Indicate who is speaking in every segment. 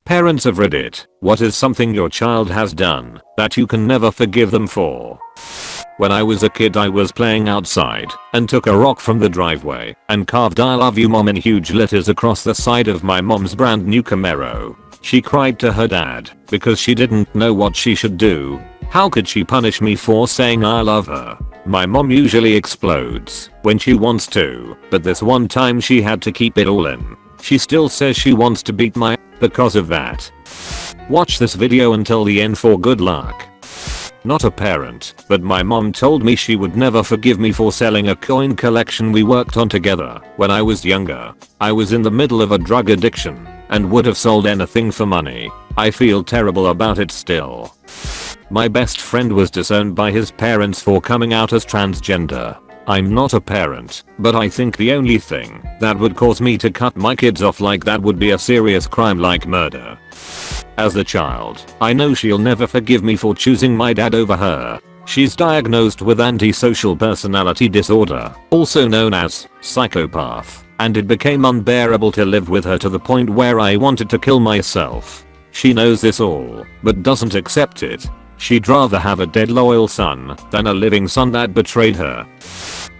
Speaker 1: Parents of Reddit, what is something your child has done that you can never forgive them for? When I was a kid I was playing outside and took a rock from the driveway and carved "I love you mom" in huge letters across the side of my mom's brand new Camaro. She cried to her dad because she didn't know what she should do. How could she punish me for saying I love her? My mom usually explodes when she wants to, but this one time she had to keep it all in. She still says she wants to beat my because of that. Watch this video until the end for good luck. Not a parent, but my mom told me she would never forgive me for selling a coin collection we worked on together when I was younger. I was in the middle of a drug addiction and would have sold anything for money. I feel terrible about it still. My best friend was disowned by his parents for coming out as transgender. I'm not a parent, but I think the only thing that would cause me to cut my kids off like that would be a serious crime like murder. As a child, I know she'll never forgive me for choosing my dad over her. She's diagnosed with antisocial personality disorder, also known as psychopath, and it became unbearable to live with her to the point where I wanted to kill myself. She knows this all, but doesn't accept it. She'd rather have a dead loyal son than a living son that betrayed her.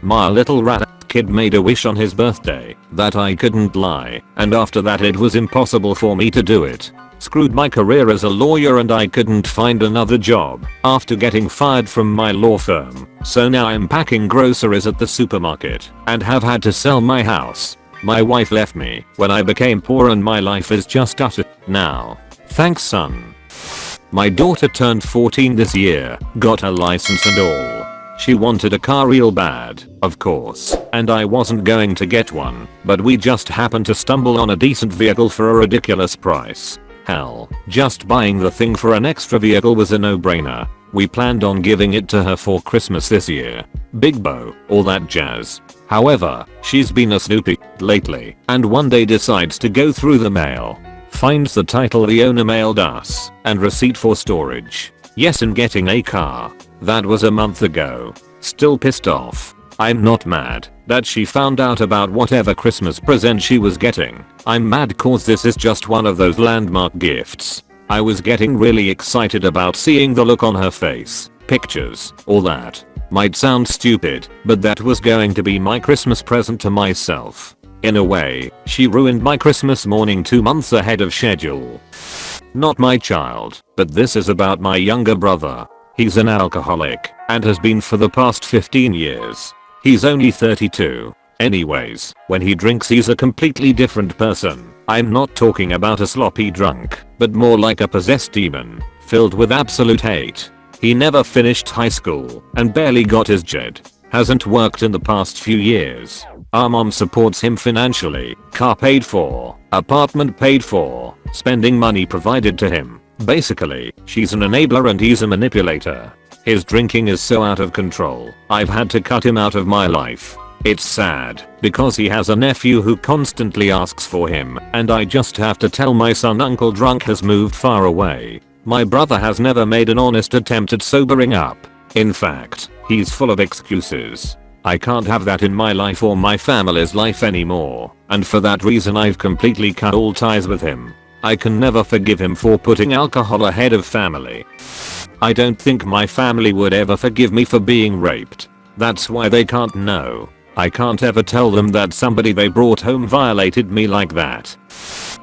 Speaker 1: My little rat kid made a wish on his birthday that I couldn't lie, and after that it was impossible for me to do it. Screwed my career as a lawyer and I couldn't find another job after getting fired from my law firm. So now I'm packing groceries at the supermarket and have had to sell my house. My wife left me when I became poor and my life is just utter now. Thanks son. My daughter turned 14 this year, got her license and all. She wanted a car real bad, of course, and I wasn't going to get one, but we just happened to stumble on a decent vehicle for a ridiculous price. Hell, just buying the thing for an extra vehicle was a no-brainer. We planned on giving it to her for Christmas this year. Big bow, all that jazz. However, she's been a snoopy lately, and one day decides to go through the mail. Finds the title the owner mailed us, and receipt for storage. Yes, and getting a car. That was a month ago. Still pissed off. I'm not mad that she found out about whatever Christmas present she was getting. I'm mad cause this is just one of those landmark gifts. I was getting really excited about seeing the look on her face, pictures, all that. Might sound stupid, but that was going to be my Christmas present to myself. In a way, she ruined my Christmas morning 2 months ahead of schedule. Not my child, but this is about my younger brother. He's an alcoholic and has been for the past 15 years. He's only 32. Anyways, when he drinks he's a completely different person. I'm not talking about a sloppy drunk, but more like a possessed demon, filled with absolute hate. He never finished high school and barely got his JED. Hasn't worked in the past few years. Our mom supports him financially, car paid for, apartment paid for, spending money provided to him. Basically, she's an enabler and he's a manipulator. His drinking is so out of control, I've had to cut him out of my life. It's sad, because he has a nephew who constantly asks for him, and I just have to tell my son Uncle Drunk has moved far away. My brother has never made an honest attempt at sobering up. In fact, he's full of excuses. I can't have that in my life or my family's life anymore, and for that reason I've completely cut all ties with him. I can never forgive him for putting alcohol ahead of family. I don't think my family would ever forgive me for being raped. That's why they can't know. I can't ever tell them that somebody they brought home violated me like that.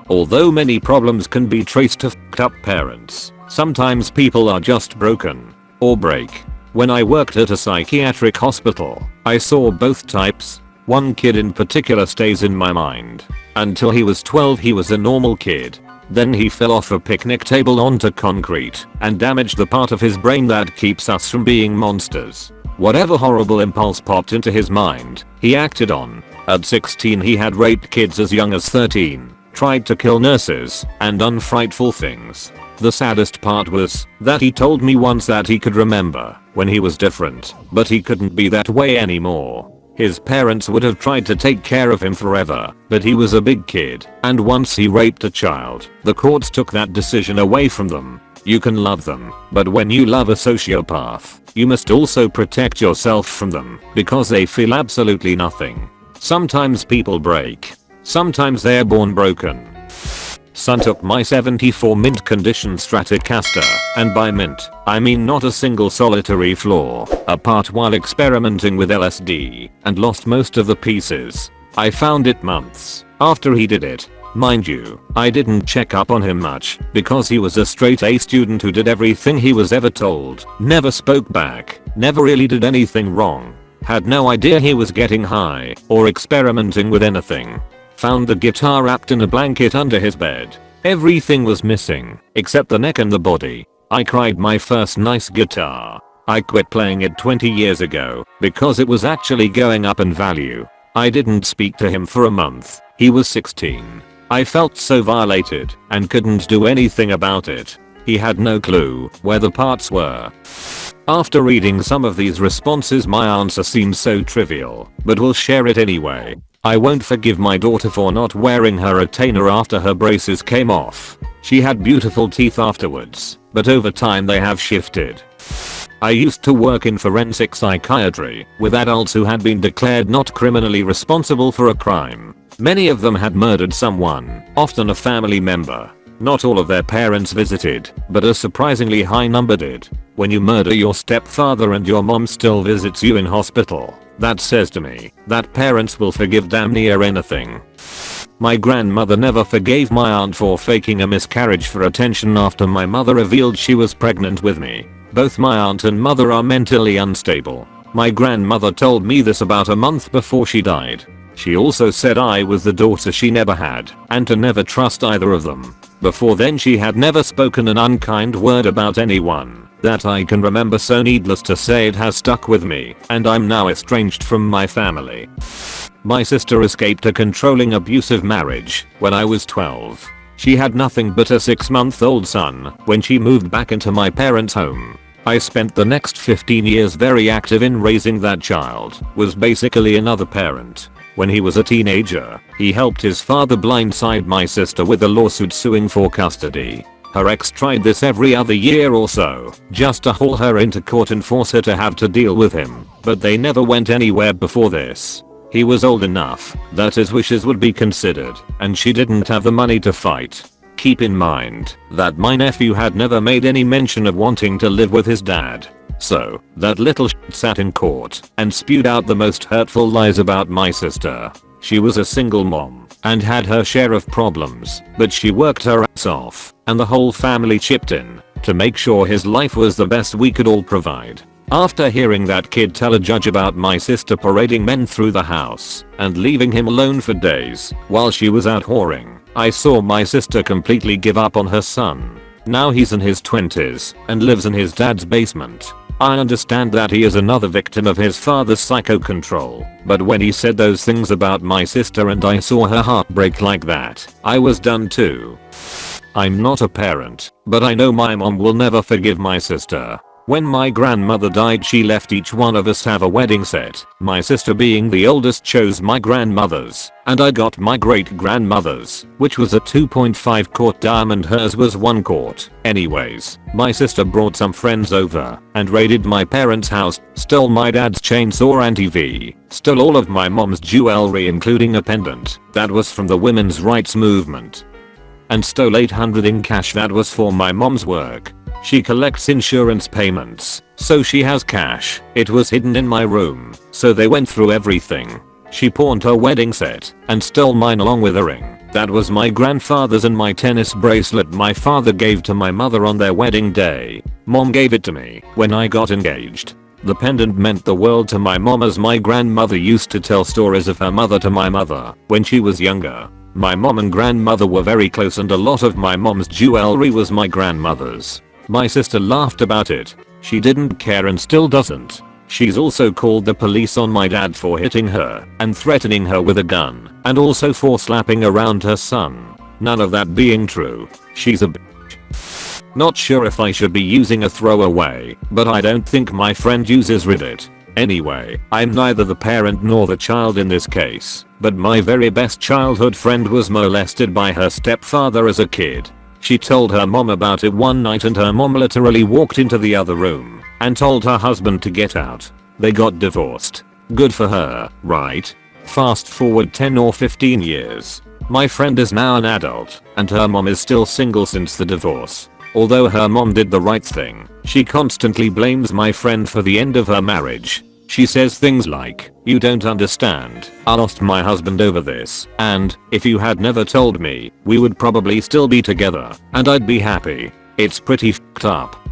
Speaker 1: Although many problems can be traced to f***ed up parents, sometimes people are just broken or break. When I worked at a psychiatric hospital, I saw both types. One kid in particular stays in my mind. Until he was 12 he was a normal kid. Then he fell off a picnic table onto concrete and damaged the part of his brain that keeps us from being monsters. Whatever horrible impulse popped into his mind, he acted on. At 16 he had raped kids as young as 13, tried to kill nurses, and done frightful things. The saddest part was that he told me once that he could remember when he was different, but he couldn't be that way anymore. His parents would have tried to take care of him forever, but he was a big kid, and once he raped a child, the courts took that decision away from them. You can love them, but when you love a sociopath, you must also protect yourself from them, because they feel absolutely nothing. Sometimes people break. Sometimes they're born broken. Son took my 74 mint condition Stratocaster, and by mint, I mean not a single solitary flaw, apart while experimenting with LSD, and lost most of the pieces. I found it months after he did it. Mind you, I didn't check up on him much, because he was a straight A student who did everything he was ever told, never spoke back, never really did anything wrong. Had no idea he was getting high, or experimenting with anything. Found the guitar wrapped in a blanket under his bed. Everything was missing, except the neck and the body. I cried my first nice guitar. I quit playing it 20 years ago, because it was actually going up in value. I didn't speak to him for a month. He was 16. I felt so violated, and couldn't do anything about it. He had no clue where the parts were. After reading some of these responses, my answer seems so trivial, but we'll share it anyway. I won't forgive my daughter for not wearing her retainer after her braces came off. She had beautiful teeth afterwards, but over time they have shifted. I used to work in forensic psychiatry with adults who had been declared not criminally responsible for a crime. Many of them had murdered someone, often a family member. Not all of their parents visited, but a surprisingly high number did. When you murder your stepfather and your mom still visits you in hospital, that says to me that parents will forgive damn near anything. My grandmother never forgave my aunt for faking a miscarriage for attention after my mother revealed she was pregnant with me. Both my aunt and mother are mentally unstable. My grandmother told me this about a month before she died. She also said I was the daughter she never had, and to never trust either of them. Before then she had never spoken an unkind word about anyone that I can remember, so needless to say it has stuck with me, and I'm now estranged from my family. My sister escaped a controlling abusive marriage when I was 12. She had nothing but a 6-month-old son when she moved back into my parents' home. I spent the next 15 years very active in raising that child, was basically another parent. When he was a teenager, he helped his father blindside my sister with a lawsuit suing for custody. Her ex tried this every other year or so, just to haul her into court and force her to have to deal with him, but they never went anywhere before this. He was old enough that his wishes would be considered, and she didn't have the money to fight. Keep in mind that my nephew had never made any mention of wanting to live with his dad. So, that little shit sat in court and spewed out the most hurtful lies about my sister. She was a single mom and had her share of problems, but she worked her ass off, and the whole family chipped in to make sure his life was the best we could all provide. After hearing that kid tell a judge about my sister parading men through the house and leaving him alone for days while she was out whoring, I saw my sister completely give up on her son. Now he's in his 20s and lives in his dad's basement. I understand that he is another victim of his father's psycho control, but when he said those things about my sister and I saw her heart break like that, I was done too. I'm not a parent, but I know my mom will never forgive my sister. When my grandmother died, she left each one of us have a wedding set. My sister, being the oldest, chose my grandmother's, and I got my great grandmother's, which was a 2.5 quart diamond. Hers was 1 quart. Anyways, my sister brought some friends over and raided my parents' house, stole my dad's chainsaw and TV, stole all of my mom's jewelry including a pendant that was from the women's rights movement, and stole $800 in cash that was for my mom's work. She collects insurance payments, so she has cash. It was hidden in my room, so they went through everything. She pawned her wedding set and stole mine along with a ring that was my grandfather's and my tennis bracelet my father gave to my mother on their wedding day. Mom gave it to me when I got engaged. The pendant meant the world to my mom, as my grandmother used to tell stories of her mother to my mother when she was younger. My mom and grandmother were very close, and a lot of my mom's jewelry was my grandmother's. My sister laughed about it. She didn't care and still doesn't. She's also called the police on my dad for hitting her and threatening her with a gun, and also for slapping around her son. None of that being true. She's a bitch. Not sure if I should be using a throwaway, but I don't think my friend uses Reddit. Anyway, I'm neither the parent nor the child in this case, but my very best childhood friend was molested by her stepfather as a kid. She told her mom about it one night, and her mom literally walked into the other room and told her husband to get out. They got divorced. Good for her, right? Fast forward 10 or 15 years. My friend is now an adult, and her mom is still single since the divorce. Although her mom did the right thing, she constantly blames my friend for the end of her marriage. She says things like, "You don't understand, I lost my husband over this, and if you had never told me, we would probably still be together, and I'd be happy." It's pretty f***ed up.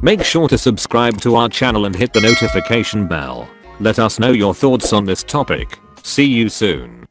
Speaker 1: Make sure to subscribe to our channel and hit the notification bell. Let us know your thoughts on this topic. See you soon.